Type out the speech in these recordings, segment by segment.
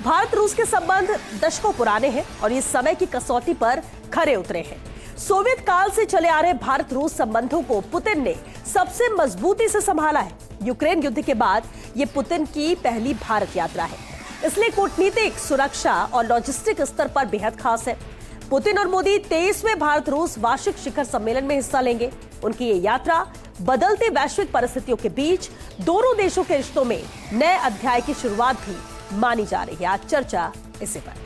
भारत रूस के संबंध दशकों पुराने हैं और ये समय की कसौटी पर खरे उतरे हैं। सोवियत काल से चले आ रहे भारत रूस संबंधों को पुतिन ने सबसे मजबूती से संभाला है। यूक्रेन युद्ध के बाद ये पुतिन की पहली भारत यात्रा है, इसलिए कूटनीतिक, सुरक्षा और लॉजिस्टिक स्तर पर बेहद खास है। पुतिन और मोदी 23वें भारत रूस वार्षिक शिखर सम्मेलन में हिस्सा लेंगे। उनकी ये यात्रा बदलती वैश्विक परिस्थितियों के बीच दोनों देशों के रिश्तों में नए अध्याय की शुरुआत भी मानी जा रही है। आज चर्चा इसी पर।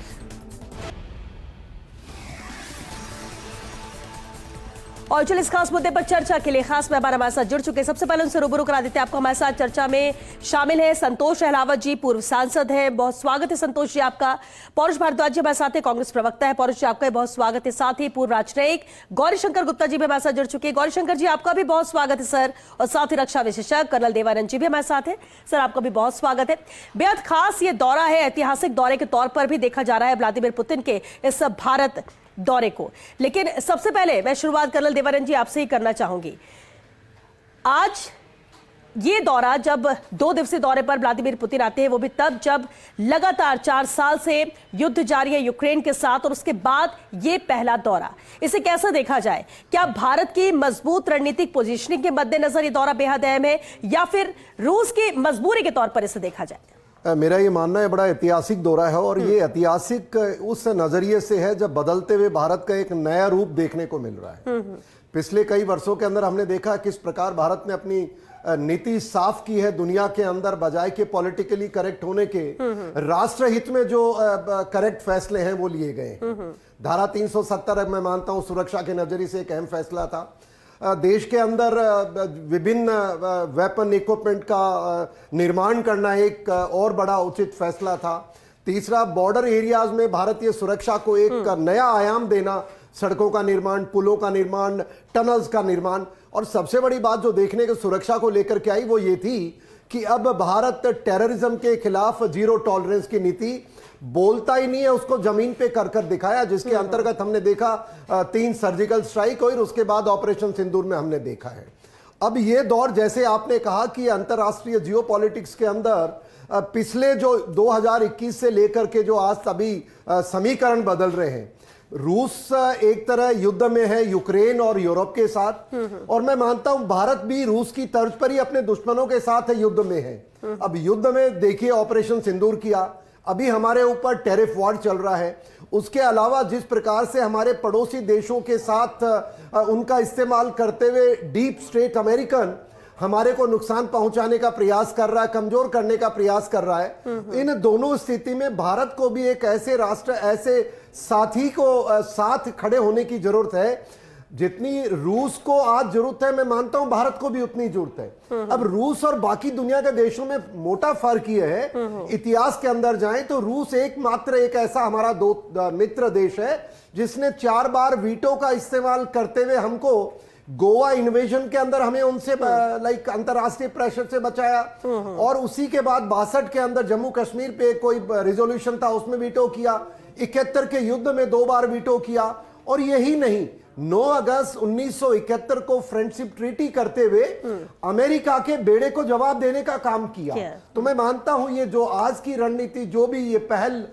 और चलिए इस खास मुद्दे पर चर्चा के लिए खास मेहमान हमारे साथ जुड़ चुके हैं। सबसे पहले उनसे रूबरू करा देते हैं आपको। हमारे साथ चर्चा में शामिल है संतोष अहलावत जी, पूर्व सांसद हैं। बहुत स्वागत है संतोष जी आपका। पौरुष भारद्वाज जी हमारे साथ है, कांग्रेस प्रवक्ता है। पौरुष जी आपका बहुत स्वागत है। साथ ही पूर्व राजनयिक गौरीशंकर गुप्ता जी भी हमारे साथ जुड़ चुके हैं। गौरीशंकर जी आपका भी बहुत स्वागत है सर। और साथ ही रक्षा विशेषज्ञ कर्नल देवानंद जी भी हमारे साथ है। सर आपका भी बहुत स्वागत है। बेहद खास ये दौरा है, ऐतिहासिक दौरे के तौर पर भी देखा जा रहा है व्लादिमीर पुतिन के इस भारत दौरे को। लेकिन सबसे पहले मैं शुरुआत कर्नल देवानंद जी आपसे ही करना चाहूंगी। आज ये दौरा, जब 2 दिवसीय दौरे पर व्लादिमीर पुतिन आते हैं, वो भी तब जब लगातार 4 साल से युद्ध जारी है यूक्रेन के साथ, और उसके बाद ये पहला दौरा, इसे कैसा देखा जाए? क्या भारत की मजबूत रणनीतिक पोजीशनिंग के मद्देनजर ये दौरा बेहद अहम है, या फिर रूस की मजबूरी के तौर पर इसे देखा जाए? मेरा ये मानना है बड़ा ऐतिहासिक दौरा है, और ये ऐतिहासिक उस नजरिए से है जब बदलते हुए भारत का एक नया रूप देखने को मिल रहा है। पिछले कई वर्षों के अंदर हमने देखा किस प्रकार भारत ने अपनी नीति साफ की है दुनिया के अंदर, बजाय के पॉलिटिकली करेक्ट होने के राष्ट्र हित में जो करेक्ट फैसले हैं वो लिए गए। धारा 370 मैं मानता हूं सुरक्षा के नजरिए से एक अहम फैसला था। देश के अंदर विभिन्न वेपन इक्विपमेंट का निर्माण करना एक और बड़ा उचित फैसला था। तीसरा, बॉर्डर एरियाज में भारतीय सुरक्षा को एक नया आयाम देना, सड़कों का निर्माण, पुलों का निर्माण, टनल्स का निर्माण। और सबसे बड़ी बात जो देखने के सुरक्षा को लेकर के आई वो ये थी कि अब भारत टेररिज्म के खिलाफ जीरो टॉलरेंस की नीति बोलता ही नहीं है, उसको जमीन पे कर कर दिखाया, जिसके अंतर्गत हमने देखा 3 सर्जिकल स्ट्राइक और उसके बाद ऑपरेशन सिंदूर में हमने देखा है। अब ये दौर, जैसे आपने कहा कि अंतर्राष्ट्रीय जियोपॉलिटिक्स के अंदर पिछले जो 2021 से लेकर के जो आज अभी समीकरण बदल रहे हैं। रूस एक तरह युद्ध में है यूक्रेन और यूरोप के साथ, और मैं मानता हूं भारत भी रूस की तर्ज पर ही अपने दुश्मनों के साथ है, युद्ध में है। अब युद्ध में देखिए ऑपरेशन सिंदूर किया, अभी हमारे ऊपर टैरिफ वॉर चल रहा है। उसके अलावा जिस प्रकार से हमारे पड़ोसी देशों के साथ उनका इस्तेमाल करते हुए डीप स्टेट अमेरिकन हमारे को नुकसान पहुंचाने का प्रयास कर रहा है, कमजोर करने का प्रयास कर रहा है। इन दोनों स्थिति में भारत को भी एक ऐसे राष्ट्र, ऐसे साथी को साथ खड़े होने की जरूरत है। जितनी रूस को आज जरूरत है, मैं मानता हूं भारत को भी उतनी जरूरत है। अब रूस और बाकी दुनिया के देशों में मोटा फर्क यह है, इतिहास के अंदर जाएं तो रूस एकमात्र एक ऐसा हमारा मित्र देश है जिसने 4 बार वीटो का इस्तेमाल करते हुए हमको गोवा इन्वेजन के अंदर हमें उनसे लाइक अंतरराष्ट्रीय प्रेशर से बचाया, और उसी के बाद 62 के अंदर जम्मू कश्मीर पे कोई रिजोल्यूशन था उसमें वीटो किया, 71 के युद्ध में 2 बार वीटो किया, और यही नहीं 9 अगस्त 1971 को फ्रेंडशिप ट्रीटी करते हुए अमेरिका के बेड़े को जवाब देने का काम किया। तो मैं मानता हूं ये जो आज की रणनीति, जो भी ये पहल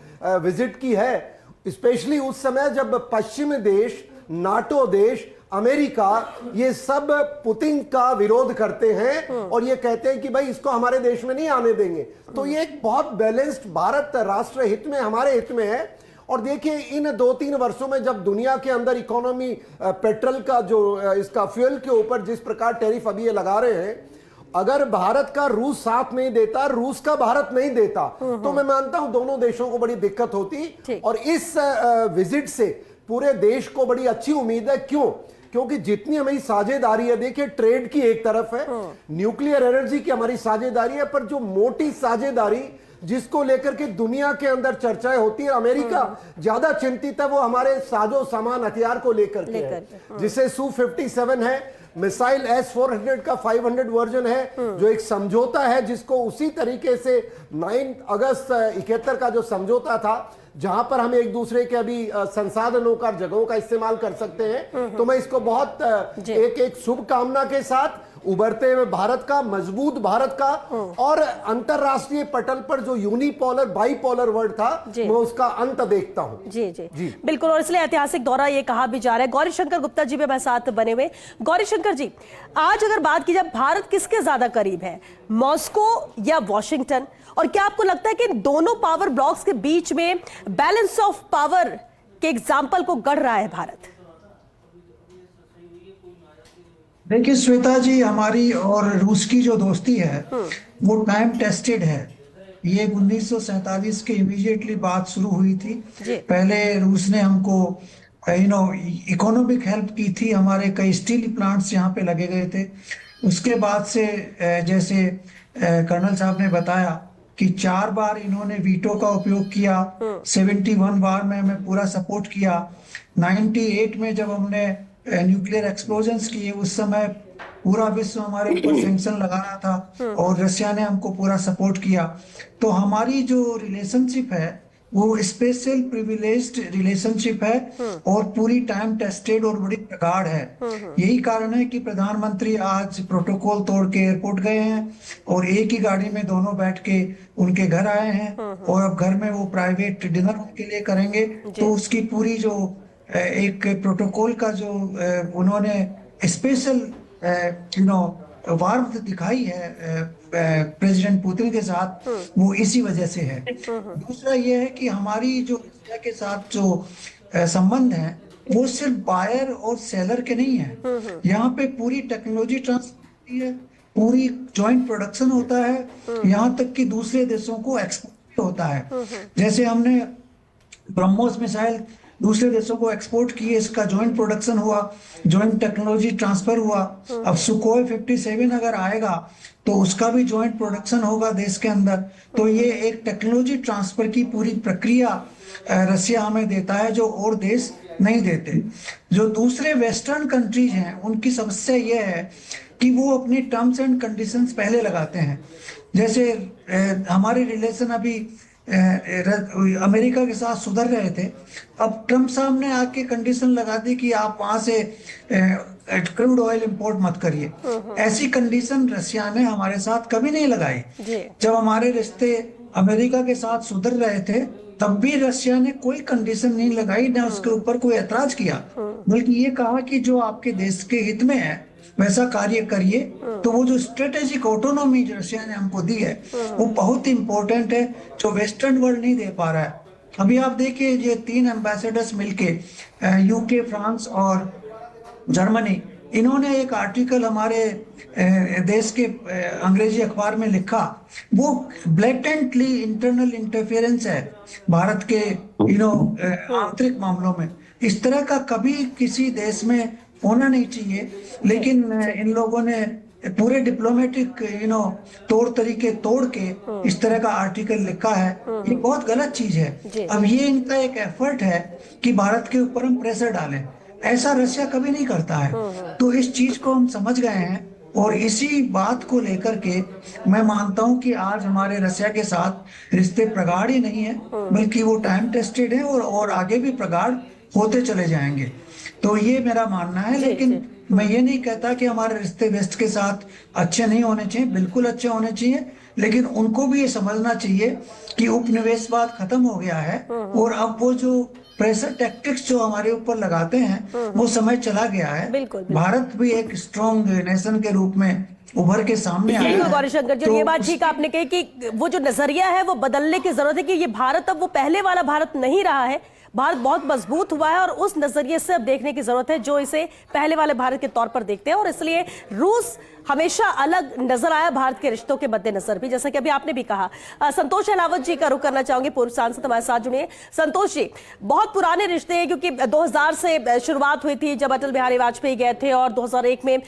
विजिट की है, स्पेशली उस समय जब पश्चिमी देश, नाटो देश, अमेरिका, ये सब पुतिन का विरोध करते हैं और ये कहते हैं कि भाई इसको हमारे देश में नहीं आने देंगे। तो ये एक बहुत बैलेंस्ड भारत राष्ट्र हित में, हमारे हित में है। और देखिए इन 2-3 वर्षों में जब दुनिया के अंदर इकोनॉमी, पेट्रोल का जो इसका फ्यूल के ऊपर जिस प्रकार टैरिफ अभी ये लगा रहे हैं, अगर भारत का रूस साथ नहीं देता, रूस का भारत नहीं देता, तो मैं मानता हूं दोनों देशों को बड़ी दिक्कत होती। और इस विजिट से पूरे देश को बड़ी अच्छी उम्मीद है। क्यों? क्योंकि जितनी हमारी साझेदारी है, देखिए ट्रेड की एक तरफ है, न्यूक्लियर एनर्जी की हमारी साझेदारी है, पर जो मोटी साझेदारी जिसको लेकर के दुनिया के अंदर चर्चाएं होती है, अमेरिका ज्यादा चिंतित है, वो हमारे साजो सामान हथियार को लेकर के है, जिसे Su-57 है, मिसाइल S-400 का 500 वर्जन है, जो एक समझौता है जिसको उसी तरीके से 9 अगस्त 71 का जो समझौता था, जहां पर हम एक दूसरे के अभी संसाधनों का, जगहों का इस्तेमाल कर सकते हैं। तो मैं इसको बहुत एक शुभकामना के साथ उभरते हुए भारत का, मजबूत भारत का, और अंतरराष्ट्रीय पटल पर जो यूनिपोलर बाईपोलर वर्ल्ड था मैं उसका अंत देखता हूं। जी जी जी बिल्कुल। और इसलिए ऐतिहासिक दौरा ये कहा भी जा रहा है। गौरीशंकर गुप्ता जी भी हमारे साथ बने हुए। गौरीशंकर जी, आज अगर बात की जाए, भारत किसके ज्यादा करीब है, मॉस्को या वॉशिंगटन? और क्या आपको लगता है कि इन दोनों पावर ब्लॉक्स के बीच में बैलेंस ऑफ पावर के एग्जाम्पल को गढ़ रहा है भारत? देखिए श्वेता जी, हमारी और रूस की जो दोस्ती है वो टाइम टेस्टेड है। ये 1947 के इमीडिएटली बाद शुरू हुई थी। पहले रूस ने हमको इकोनॉमिक हेल्प की थी, हमारे कई स्टील प्लांट्स यहाँ पे लगे गए थे। उसके बाद से जैसे कर्नल साहब ने बताया कि 4 बार इन्होंने वीटो का उपयोग किया। 71 बार में हमें पूरा सपोर्ट किया। 98 में जब हमने न्यूक्लियर एक्सप्लोजन्स किए, उस समय पूरा विश्व हमारे ऊपर सैंक्शन लगा रहा था और रशिया ने हमको पूरा सपोर्ट किया। तो हमारी जो रिलेशनशिप है वो स्पेशल प्रिविलेज्ड रिलेशनशिप है और पूरी टाइम टेस्टेड और बड़ी प्रगाढ़ है। यही कारण है कि प्रधानमंत्री आज प्रोटोकॉल तोड़ के एयरपोर्ट गए हैं और एक ही गाड़ी में दोनों बैठ के उनके घर आए हैं और अब घर में वो प्राइवेट डिनर उनके लिए करेंगे। तो उसकी पूरी जो एक प्रोटोकॉल का जो उन्होंने स्पेशल वार्मथ दिखाई है प्रेसिडेंट पुतिन के साथ, वो इसी वजह से है। दूसरा ये है कि हमारी जो रशिया के साथ जो संबंध है वो सिर्फ बायर और सेलर के नहीं है। यहाँ पे पूरी टेक्नोलॉजी ट्रांसफर होती है, पूरी जॉइंट प्रोडक्शन होता है, यहाँ तक कि दूसरे देशों को एक्सपोर्ट होता है। जैसे हमने ब्रह्मोस मिसाइल दूसरे देशों को एक्सपोर्ट किए, इसका जॉइंट प्रोडक्शन हुआ, जॉइंट टेक्नोलॉजी ट्रांसफर हुआ। अब सुकोई 57 अगर आएगा तो उसका भी जॉइंट प्रोडक्शन होगा देश के अंदर। तो ये एक टेक्नोलॉजी ट्रांसफर की पूरी प्रक्रिया रशिया हमें देता है जो और देश नहीं देते। जो दूसरे वेस्टर्न कंट्रीज हैं उनकी समस्या ये है कि वो अपनी टर्म्स एंड कंडीशंस पहले लगाते हैं। जैसे हमारे रिलेशन अभी अमेरिका के साथ सुधर रहे थे, अब ट्रम्प साहब ने आके कंडीशन लगा दी कि आप वहां से क्रूड ऑयल इंपोर्ट मत करिए। ऐसी कंडीशन रशिया ने हमारे साथ कभी नहीं लगाई। जब हमारे रिश्ते अमेरिका के साथ सुधर रहे थे तब भी रशिया ने कोई कंडीशन नहीं लगाई, ना उसके ऊपर कोई ऐतराज किया, बल्कि ये कहा कि जो आपके देश के हित में है वैसा कार्य करिए। तो वो जो स्ट्रेटेजिक ऑटोनॉमी जो रशिया ने हमको दी है वो बहुत इंपॉर्टेंट है, जो वेस्टर्न वर्ल्ड नहीं दे पा रहा है। अभी आप देखिए ये 3 एम्बेसडर्स मिलके यूके, फ्रांस और जर्मनी, इन्होंने एक आर्टिकल हमारे देश के अंग्रेजी अखबार में लिखा। वो ब्लैटेंटली इंटरनल इंटरफेरेंस है भारत के आंतरिक मामलों में। इस तरह का कभी किसी देश में होना नहीं चाहिए, लेकिन इन लोगों ने पूरे डिप्लोमेटिक तौर तरीके तोड़ के इस तरह का आर्टिकल लिखा है। ये बहुत गलत चीज है। अब ये इनका एक एफर्ट है कि भारत के ऊपर हम प्रेशर डालें, ऐसा रशिया कभी नहीं करता है। तो इस चीज को हम समझ गए हैं और इसी बात को लेकर के मैं मानता हूं कि आज हमारे रशिया के साथ रिश्ते प्रगाढ़ ही नहीं है, बल्कि वो टाइम टेस्टेड है और आगे भी प्रगाढ़ होते चले जाएंगे। तो ये मेरा मानना है। लेकिन मैं ये नहीं कहता कि हमारे रिश्ते वेस्ट के साथ अच्छे नहीं होने चाहिए, बिल्कुल अच्छे होने चाहिए, लेकिन उनको भी ये समझना चाहिए कि उपनिवेशवाद खत्म हो गया है और अब वो जो प्रेशर टैक्टिक्स जो हमारे ऊपर लगाते हैं वो समय चला गया है। भारत भी एक स्ट्रॉन्ग नेशन के रूप में उभर के सामने आया है। गौरीशंकर जी, ये बात ठीक आपने कही कि वो जो नजरिया है वो बदलने की जरूरत है कि ये भारत अब वो पहले वाला भारत नहीं रहा है। भारत बहुत मजबूत हुआ है और उस नजरिए से अब देखने की जरूरत है जो इसे पहले वाले भारत के तौर पर देखते हैं। और इसलिए रूस हमेशा अलग नजर आया भारत के रिश्तों के मद्देनजर भी, जैसा कि अभी आपने भी कहा। संतोष अहलावत जी का रुख करना चाहूंगी, पूर्व सांसद हमारे साथ जुड़े। संतोष जी, बहुत पुराने रिश्ते हैं क्योंकि 2000 से शुरुआत हुई थी जब अटल बिहारी वाजपेयी गए थे और 2001 में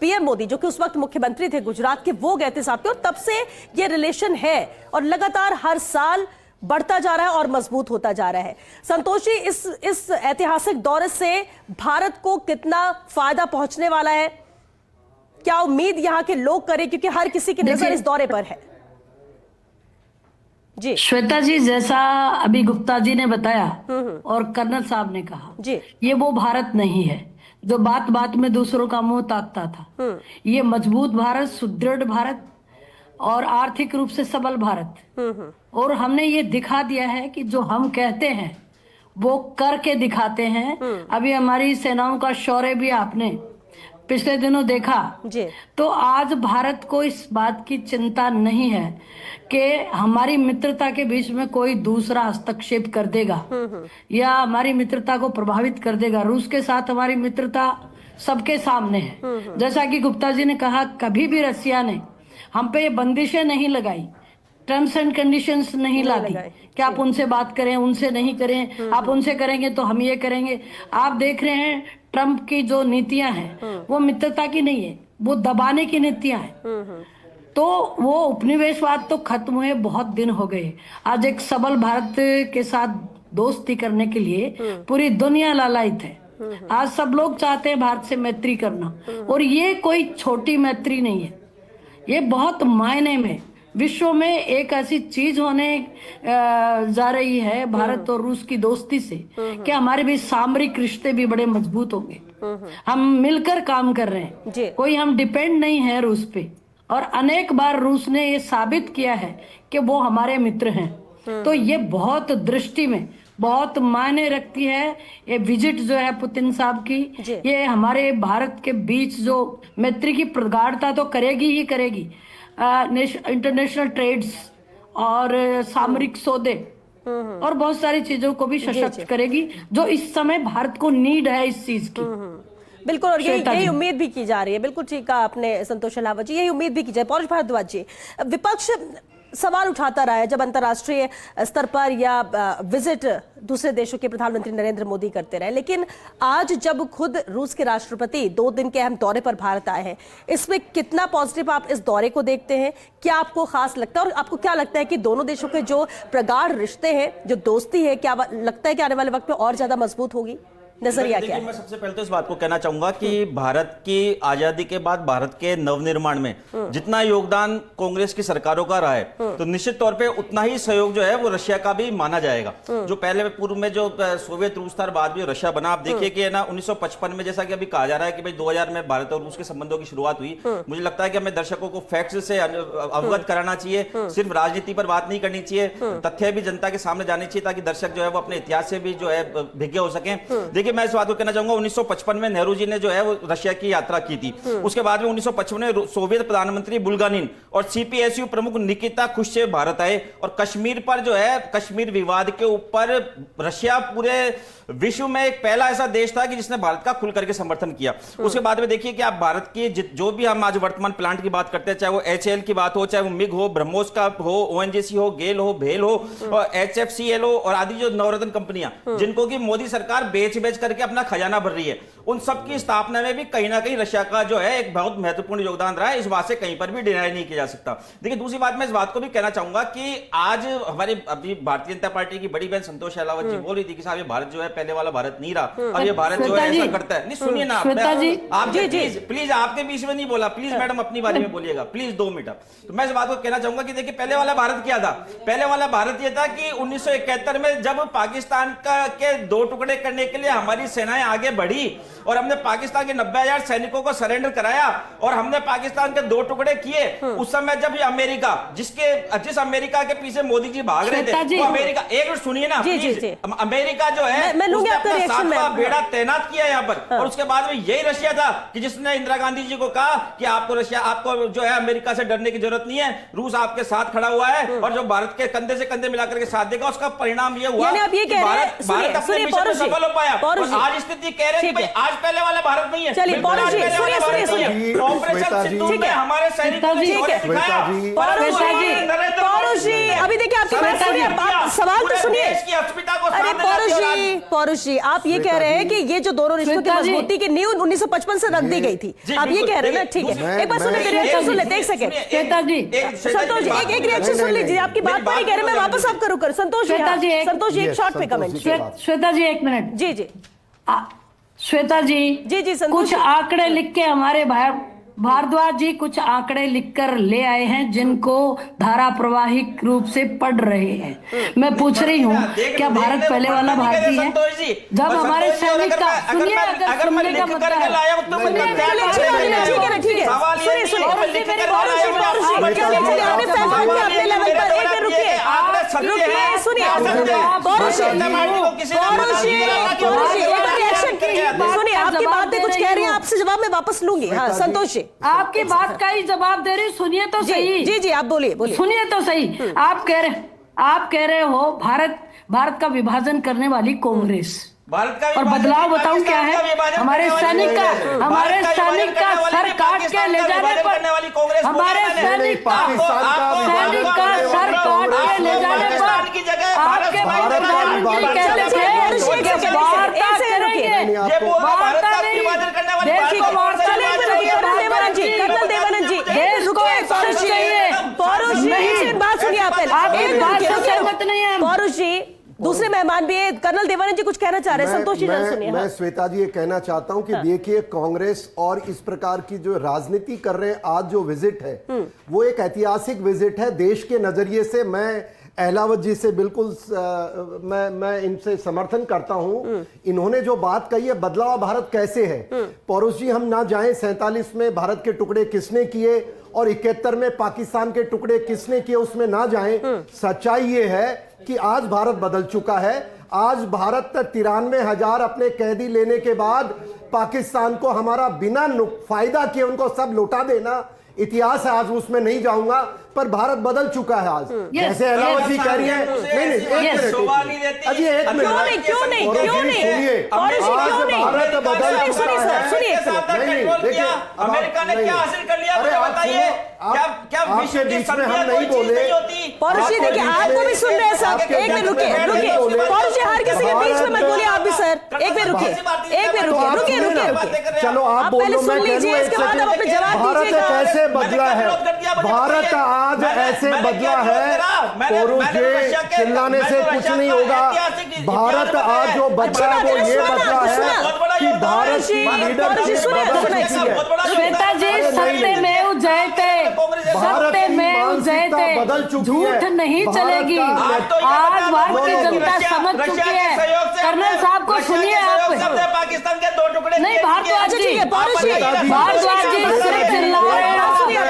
पीएम मोदी जो कि उस वक्त मुख्यमंत्री थे गुजरात के, वो गए थे साथ में, और तब से ये रिलेशन है और लगातार हर साल बढ़ता जा रहा है और मजबूत होता जा रहा है। संतोष जी, इस ऐतिहासिक दौरे से भारत को कितना फायदा पहुंचने वाला है, क्या उम्मीद यहां के लोग करें, क्योंकि हर किसी की नजर इस दौरे पर है? जी श्वेता जी, जैसा अभी गुप्ता जी ने बताया और कर्नल साहब ने कहा, जी, ये वो भारत नहीं है जो बात बात में दूसरों का मुंह ताकता था। ये मजबूत भारत, सुदृढ़ भारत और आर्थिक रूप से सबल भारत। और हमने ये दिखा दिया है कि जो हम कहते हैं वो करके दिखाते हैं। अभी हमारी सेनाओं का शौर्य भी आपने पिछले दिनों देखा जी। तो आज भारत को इस बात की चिंता नहीं है कि हमारी मित्रता के बीच में कोई दूसरा हस्तक्षेप कर देगा या हमारी मित्रता को प्रभावित कर देगा। रूस के साथ हमारी मित्रता सबके सामने है। जैसा कि गुप्ता जी ने कहा, कभी भी रसिया ने हम पे ये बंदिशें नहीं लगाई, टर्म्स एंड कंडीशंस नहीं लादी कि आप उनसे बात करें, उनसे नहीं करें, आप उनसे करेंगे तो हम ये करेंगे। आप देख रहे हैं ट्रंप की जो नीतियां हैं वो मित्रता की नहीं है, वो दबाने की नीतियां हैं। तो वो उपनिवेशवाद तो खत्म हुए बहुत दिन हो गए। आज एक सबल भारत के साथ दोस्ती करने के लिए पूरी दुनिया लालायित है। आज सब लोग चाहते हैं भारत से मैत्री करना, और ये कोई छोटी मैत्री नहीं है, ये बहुत मायने में विश्व में एक ऐसी चीज होने जा रही है भारत और रूस की दोस्ती से कि हमारे भी सामरिक रिश्ते भी बड़े मजबूत होंगे। हम मिलकर काम कर रहे हैं, कोई हम डिपेंड नहीं है रूस पे। और अनेक बार रूस ने ये साबित किया है कि वो हमारे मित्र हैं। तो ये बहुत दृष्टि में बहुत मायने रखती है ये विजिट जो है पुतिन साहब की। ये हमारे भारत के बीच जो मैत्री की प्रगाढ़ता तो करेगी ही करेगी, इंटरनेशनल ट्रेड्स और सामरिक सौदे और बहुत सारी चीजों को भी सशक्त करेगी, जो इस समय भारत को नीड है इस चीज की। बिल्कुल, और यही उम्मीद भी की जा रही है। बिल्कुल ठीक कहा आपने संतोष अहलावत जी, यही उम्मीद भी की जाए। पौरुष भारद्वाज जी, विपक्ष सवाल उठाता रहा है जब अंतर्राष्ट्रीय स्तर पर या विजिट दूसरे देशों के प्रधानमंत्री नरेंद्र मोदी करते रहे, लेकिन आज जब खुद रूस के राष्ट्रपति 2 दिन के अहम दौरे पर भारत आए हैं, इसमें कितना पॉजिटिव आप इस दौरे को देखते हैं? क्या आपको खास लगता है और आपको क्या लगता है कि दोनों देशों के जो प्रगाढ़ रिश्ते हैं, जो दोस्ती है, क्या लगता है कि आने वाले वक्त में और ज्यादा मजबूत होगी? नजरिया क्या है? मैं सबसे पहले तो इस बात को कहना चाहूंगा कि भारत की आजादी के बाद भारत के नवनिर्माण में जितना योगदान कांग्रेस की सरकारों का रहा है, तो निश्चित तौर पे उतना ही सहयोग जो है वो रशिया का भी माना जाएगा। जो पहले पूर्व में जो सोवियत रूस था, बाद में रशिया बना। आप देखिए कि ना 1955 में, जैसा कि अभी कहा जा रहा है कि भाई 2000 में भारत और रूस के संबंधों की शुरुआत हुई। मुझे लगता है कि हमें दर्शकों को फैक्ट्स से अवगत कराना चाहिए, सिर्फ राजनीति पर बात नहीं करनी चाहिए, तथ्य भी जनता के सामने जाने चाहिए ताकि दर्शक जो है वो अपने इतिहास से भी जो है भिज्ञ हो सके। देखिए, मैं इस बात को कहना चाहूंगा, 1955 में नेहरू जी ने जो है वो रशिया की यात्रा की थी। उसके बाद में 1955 में सोवियत प्रधानमंत्री बुल्गानिन और सीपीएसयू प्रमुख निकिता खुश्चेव भारत आए, और कश्मीर पर जो है, कश्मीर विवाद के ऊपर रशिया पूरे विश्व में एक पहला ऐसा देश था कि जिसने भारत का खुल करके समर्थन किया। उसके बाद में देखिए कि आप भारत की जो भी हम आज वर्तमान प्लांट की बात करते हैं, चाहे वो एचएएल की बात हो, चाहे वो मिग हो, ब्रह्मोस का हो, ओएनजीसी हो, गेल हो, भेल हो, एचएफसीएल हो, और आदि जो नवरत्न कंपनियां जिनको की मोदी सरकार बेच बेच करके अपना खजाना भर रही है, उन सब की स्थापना में भी कहीं ना कहीं रशिया का जो है एक बहुत महत्वपूर्ण योगदान रहा है। इस बात से कहीं पर भी डिनाई नहीं किया जा सकता। देखिए, दूसरी बात मैं इस बात को भी कहना चाहूंगा कि आज हमारे अभी भारतीय जनता पार्टी की बड़ी बहन संतोष अहलावत जी बोल रही थी कि साहब ये भारत जो है पहले वाला भारत नहीं रहा, और ये भारत जो है ऐसा करता है। नहीं, सुनिए ना आप प्लीज, आपके बीच में नहीं बोला, प्लीज मैडम अपनी बारे में बोलिएगा प्लीज, 2 मिनट। तो मैं इस बात को कहना चाहूंगा कि देखिए, पहले वाला भारत क्या था? पहले वाला भारत ये था कि 1971 में जब पाकिस्तान के 2 टुकड़े करने के लिए हमारी सेनाएं आगे बढ़ी और हमने पाकिस्तान के 90,000 सैनिकों को सरेंडर कराया और हमने पाकिस्तान के 2 टुकड़े किए, उस समय जब ये अमेरिका, जिस अमेरिका के पीछे मोदी जी भाग रहे थे, वो अमेरिका, एक मिनट सुनिए ना प्लीज, अमेरिका जो है उसने अपना 7वां बेड़ा तैनात किया यहाँ पर, और उसके बाद में यही रशिया था कि जिसने इंदिरा गांधी जी को कहा कि आपको जो है अमेरिका से डरने की जरूरत नहीं है, रूस आपके साथ खड़ा हुआ है, और जो भारत के कंधे से कंधे मिलाकर के साथ देगा, उसका परिणाम ये हुआ कि भारत अपने मिशन में सफल हो पाया। और आज स्थिति कह रहे हैं कि आज पहले वाला भारत नहीं है। चलिए ऑपरेशन सिंधु में हमारे सैनिकों ने अभी देखिए, आपकी बात सुनिए, सवाल तो सुनिए। अरे पौरुष जी, आप ये कह रहे हैं कि ये जो दोनों रिश्तों की मजबूती की नींव 1955 से रख दी गई थी, आप ये कह रहे हैं ना? ठीक है, एक बार सुनिए, रिएक्शन सुन लेते, एक सेकंड। संतोष जी, एक रिएक्शन सुन लीजिए। आपकी बात पर ही कह रहे, मैं वापस आपका रुक कर। संतोष जी एक शॉर्ट पे कमेंट। श्वेता जी, 1 मिनट। जी, श्वेता जी, जी, कुछ आंकड़े लिख के हमारे भारद्वाज जी कुछ आंकड़े लिखकर ले आए हैं जिनको धारा प्रवाहिक रूप से पढ़ रहे हैं। मैं पूछ रही हूँ क्या भारत पहले वाला भारतीय है? जब हमारे सैनिक का सुनिए, अगर सुनने का मतलब सुनिए, आपकी बातें कुछ कह रही हैं, आपसे जवाब मैं वापस लूंगी। हाँ संतोष जी, आपकी बात का ही जवाब दे रही, सुनिए तो सही। जी जी आप बोलिए बोलिए। सुनिए तो सही। आप कह रहे हो भारत का विभाजन करने वाली कांग्रेस, और बदलाव बताऊं क्या है? हमारे सैनिक का सर काट के ले जाने पर, हमारे सैनिक का सर काट के ले जाने पर आपके प्रधानमंत्री कहते थे कि वार्ता करेंगे, वार्ता नहीं, देश को वार्ता कर्नल देवानंद जी, देश को पौरुष चाहिए, पौरुष जी बात सुनिए आप सहमत नहीं है। पौरुष जी, दूसरे मेहमान भी है, कर्नल देवानंद जी कुछ कहना चाह रहे हैं। संतोष जी सुनिए। मैं श्वेता जी ये कहना चाहता हूं कि देखिए कांग्रेस और इस प्रकार की जो राजनीति कर रहे हैं, आज जो विजिट है वो एक ऐतिहासिक विजिट है देश के नजरिए से। मैं अहलावत जी से बिल्कुल मैं इनसे समर्थन करता हूं। इन्होंने जो बात कही है बदलाव भारत कैसे है, पौरुष जी हम ना जाएं 47 में भारत के टुकड़े किसने किए और 71 में पाकिस्तान के टुकड़े किसने किए, उसमें ना जाएं। सच्चाई ये है कि आज भारत बदल चुका है। आज भारत 93,000 अपने कैदी लेने के बाद पाकिस्तान को हमारा बिना फायदा किए उनको सब लौटा देना इतिहास है। आज उसमें नहीं जाऊंगा, पर भारत बदल चुका है आज। जैसे अहलावत जी कह रही है, नहीं एक मिनट अजी, एक मिनट क्यों नहीं आज भारत बदल चुका है। देखिए अमेरिका ने क्या हासिल कर लिया मुझे बताइए। क्या आपके बीच में हम नहीं बोले। पौरुष जी देखिए आपको भी सुन रहे हैं सब। एक मिनट रुकिए पौरुष जी, हर किसी के बीच में मत बोलिए आप भी सर। एक मिनट रुकिए। चलो आप पहले सुन लीजिए, इसके बाद आप अपने जवाब भारत कैसे बदला है, भारत आज ऐसे बदला है। पौरुष जी चिल्लाने से कुछ नहीं होगा। भारत आज जो बदला है वो ये बदला है कि भारत की लीडरशिप बदल चुकी है। श्वेता जी सत्यमेव जयते, सत्यमेव जयते, झूठ नहीं चलेगी। आज भारत की जनता समझ चुकी है। कर्नल साहब को सुनिए आप। पाकिस्तान के 2 टुकड़े नहीं भारद्वाज जी सिर्फ चिल्ला रहे हैं।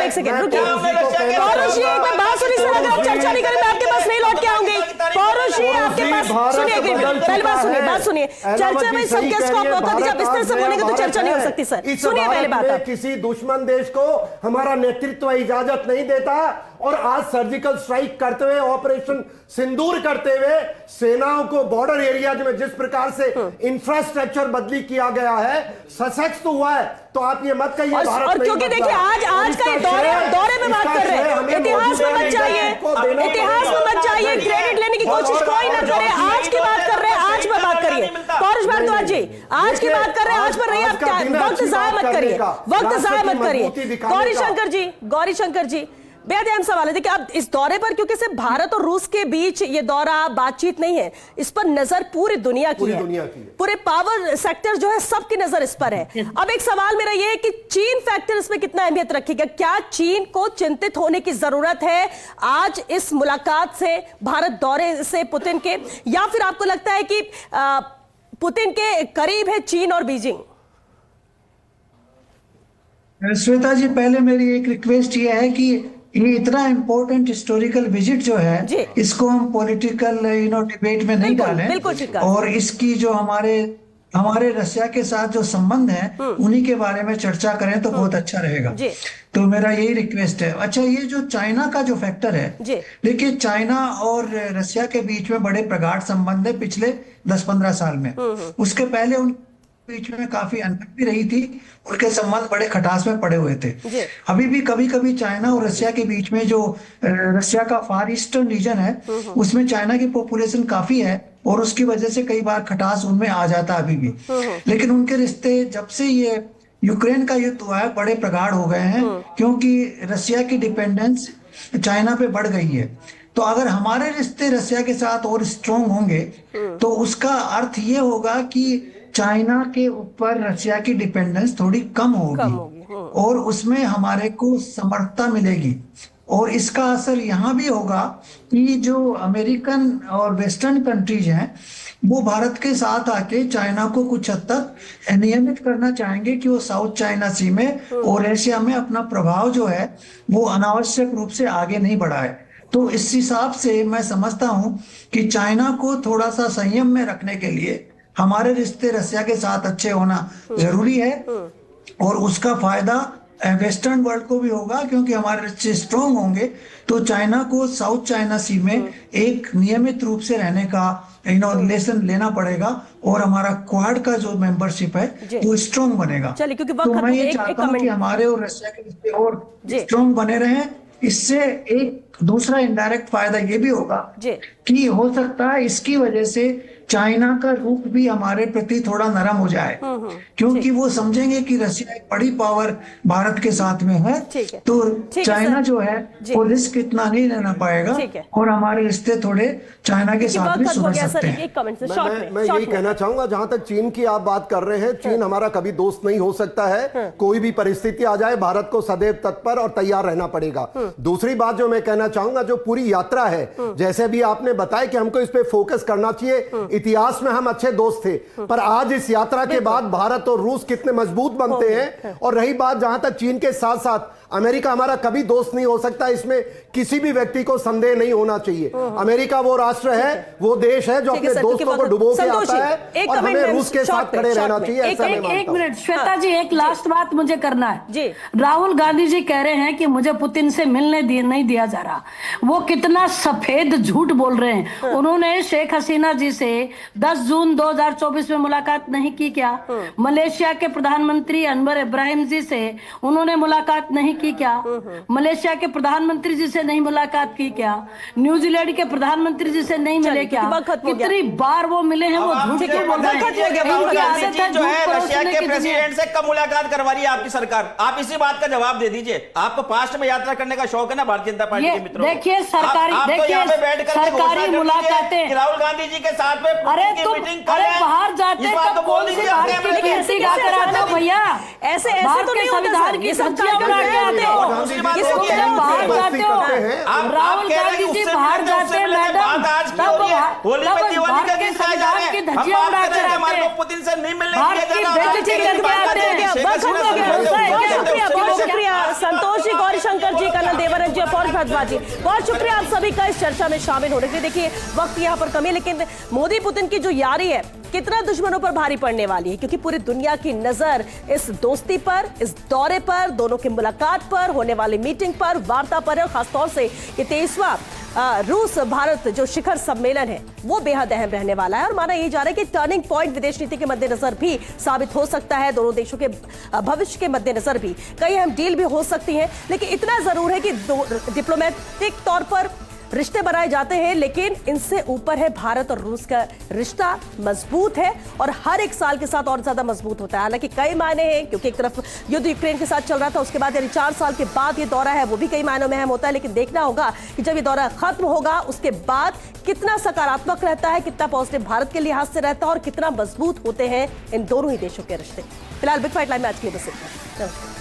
एक सेकंड रुकिए पौरुष जी, एक बात सुनिए सर, अगर आप चर्चा नहीं करें मैं आपके पास नहीं लौट के आऊंगी। पौरुष जी आपके पास सुनिए, पहले बात सुनिए। चर्चा में सब गेस्ट को आप मौका दीजिए। आप इस तरह से बोलेंगे तो चर्चा नहीं हो सकती सर। सुनिए पहले बात। किसी दुश्मन देश को हमारा नेतृत्व इजाजत नहीं देता, और आज सर्जिकल स्ट्राइक करते हुए, ऑपरेशन सिंदूर करते हुए सेनाओं को बॉर्डर एरिया में जिस प्रकार से इंफ्रास्ट्रक्चर बदली किया गया है, सशक्त हुआ है। तो आप ये मत कहिए भारत और क्योंकि देखिए आज का दौरे में बात कर रहे हैं, इतिहास में मत जाइए, क्रेडिट लेने की कोशिश कोई ना करे। आज की बात कर रहे हैं, आज में बात करिए। पौरुष भारद्वाज जी आज की बात कर रहे हैं, आज पर रहिए। आप वक्त जाया मत करिए। गौरी शंकर जी बेहद अहम सवाल है। देखिए अब इस दौरे पर, क्योंकि सिर्फ भारत और रूस के बीच ये दौरा बातचीत नहीं है, इस पर नजर पूरी दुनिया की है। पूरे पावर सेक्टर जो है सबकी नजर इस पर है। अब एक सवाल मेरा ये है कि चीन फैक्टर इसमें कितना अहमियत रखेगा? क्या चीन को चिंतित होने की जरूरत है आज इस मुलाकात से, भारत दौरे से पुतिन के, या फिर आपको लगता है कि पुतिन के करीब है चीन और बीजिंग? श्वेता जी पहले मेरी एक रिक्वेस्ट ये है कि ये इतना इम्पोर्टेंट हिस्टोरिकल विजिट जो है इसको हम पॉलिटिकल डिबेट में नहीं डालें, और इसकी जो हमारे रशिया के साथ जो संबंध है उन्हीं के बारे में चर्चा करें तो बहुत अच्छा रहेगा। तो मेरा यही रिक्वेस्ट है। अच्छा, ये जो चाइना का जो फैक्टर है, देखिए चाइना और रशिया के बीच में बड़े प्रगाढ़ संबंध है पिछले 10-15 साल में। उसके पहले उन बीच में काफी अनबन भी रही थी, उनके संबंध बड़े खटास में पड़े हुए थे। अभी भी कभी कभी चाइना और रशिया के बीच में जो रशिया का फार ईस्टर्न रीजन है उसमें चाइना की पॉपुलेशन काफी है, और उसकी वजह से कई बार खटास उनमें आ जाता है अभी भी। लेकिन उनके रिश्ते जब से ये यूक्रेन का युद्ध हुआ है बड़े प्रगाढ़ हो गए हैं, क्योंकि रशिया की डिपेंडेंस चाइना पे बढ़ गई है। तो अगर हमारे रिश्ते रशिया के साथ और स्ट्रॉन्ग होंगे तो उसका अर्थ ये होगा कि चाइना के ऊपर रशिया की डिपेंडेंस थोड़ी कम होगी। और उसमें हमारे को समर्थता मिलेगी। और इसका असर यहाँ भी होगा कि जो अमेरिकन और वेस्टर्न कंट्रीज हैं वो भारत के साथ आके चाइना को कुछ हद तक नियमित करना चाहेंगे कि वो साउथ चाइना सी में और एशिया में अपना प्रभाव जो है वो अनावश्यक रूप से आगे नहीं बढ़ाए। तो इस हिसाब से मैं समझता हूं कि चाइना को थोड़ा सा संयम में रखने के लिए हमारे रिश्ते रसिया के साथ अच्छे होना जरूरी है और उसका फायदा वेस्टर्न वर्ल्ड को भी होगा, क्योंकि हमारे रिश्ते स्ट्रांग होंगे तो चाइना को साउथ चाइना सी में एक नियमित रूप से रहने का लेसन लेना पड़ेगा और हमारा क्वाड का जो मेंबरशिप है वो स्ट्रांग बनेगा। क्योंकि तो मैं ये चाहता हूँ कि हमारे और रशिया के रिश्ते और स्ट्रांग बने रहें। इससे एक दूसरा इनडायरेक्ट फायदा ये भी होगा कि हो सकता है इसकी वजह से चाइना का रुख भी हमारे प्रति थोड़ा नरम हो जाए, क्योंकि वो समझेंगे कि रशिया एक बड़ी पावर भारत के साथ में है, तो चाइना जो है वो रिस्क इतना नहीं लेना पाएगा और हमारे रिश्ते थोड़े चाइना के साथ भी सुधर सकते हैं। मैं यही कहना चाहूंगा, जहां तक चीन की आप बात कर रहे हैं, चीन हमारा कभी दोस्त नहीं हो सकता है। कोई भी परिस्थिति आ जाए भारत को सदैव तत्पर और तैयार रहना पड़ेगा। दूसरी बात जो मैं कहना चाहूंगा, जो पूरी यात्रा है, जैसे भी आपने बताया कि हमको इस पे फोकस करना चाहिए। इतिहास में हम अच्छे दोस्त थे, पर आज इस यात्रा के बाद भारत और रूस कितने मजबूत बनते हैं। और रही बात जहां तक चीन के साथ साथ अमेरिका हमारा कभी दोस्त नहीं हो सकता, इसमें किसी भी व्यक्ति को संदेह नहीं होना चाहिए। अमेरिका वो राष्ट्र है, वो देश है जो अपने दोस्तों को डुबो के आता है और हमें रूस के साथ खड़े रहना चाहिए। एक मिनट श्वेता जी, एक लास्ट बात मुझे करना है। राहुल गांधी जी कह रहे हैं कि मुझे पुतिन से मिलने नहीं दिया जा रहा। वो कितना सफेद झूठ बोल रहे हैं। उन्होंने शेख हसीना जी से 10 जून 2024 में मुलाकात नहीं की क्या? मलेशिया के प्रधानमंत्री अनवर इब्राहिम जी से उन्होंने मुलाकात नहीं की क्या? मलेशिया के प्रधानमंत्री जी से नहीं मुलाकात की क्या? न्यूजीलैंड के प्रधानमंत्री जी से नहीं मिले क्या? कितनी बार वो मिले हैं, वो झूठ क्यों बोल रहे हैं? राहुल गांधी जी जो है रशिया के प्रेसिडेंट से कब मुलाकात करवा रही है आपकी सरकार? आप इसी बात का जवाब दे दीजिए। आपको पास्ट में यात्रा करने का शौक है ना भारतीय जनता पार्टी के मित्रों? देखिए सरकारी मुलाकातें राहुल गांधी जी के साथ में मीटिंग बाहर जाते हैं तो बोल दीजिए भैया, ऐसे तो नहीं संविधान की सब्जियां बना के आते हो। बाहर जाते हो, राहुल गांधी जी बाहर जाते हैं मैडम, तब भारत के संविधान की धज्जियां उड़ा कर आते हैं, पुतिन से नहीं मिलने शुक्रिया संतोष जी, गौरी शंकर जी, कर्नल देवानंद जी और पौष भारद्वाज जी, बहुत शुक्रिया आप सभी का इस चर्चा में शामिल होने के लिए। देखिए वक्त यहाँ पर कमी है, लेकिन मोदी पुतिन की जो यारी है कितना दुश्मनों पर भारी पड़ने वाली है, क्योंकि पूरी दुनिया की नजर इस दोस्ती पर, इस दौरे पर, दोनों की मुलाकात पर, होने वाली मीटिंग पर, वार्ता पर है। और खासतौर से ये 23वां रूस भारत जो शिखर सम्मेलन है वो बेहद अहम रहने वाला है और माना यही जा रहा है कि टर्निंग पॉइंट विदेश नीति के मद्देनजर भी साबित हो सकता है। दोनों देशों के भविष्य के मद्देनजर भी कई अहम डील भी हो सकती है, लेकिन इतना जरूर है कि डिप्लोमेटिक तौर पर रिश्ते बनाए जाते हैं, लेकिन इनसे ऊपर है भारत और रूस का रिश्ता मजबूत है और हर एक साल के साथ और ज्यादा मजबूत होता है। हालांकि कई मायने हैं, क्योंकि एक तरफ युद्ध यूक्रेन के साथ चल रहा था, उसके बाद यानी 4 साल के बाद ये दौरा है वो भी कई मायनों में अहम होता है। लेकिन देखना होगा कि जब ये दौरा खत्म होगा उसके बाद कितना सकारात्मक रहता है, कितना पॉजिटिव भारत के लिहाज से रहता है और कितना मजबूत होते हैं इन दोनों ही देशों के रिश्ते। फिलहाल बिग फाइट लाइन में आज के लिए बस इतना।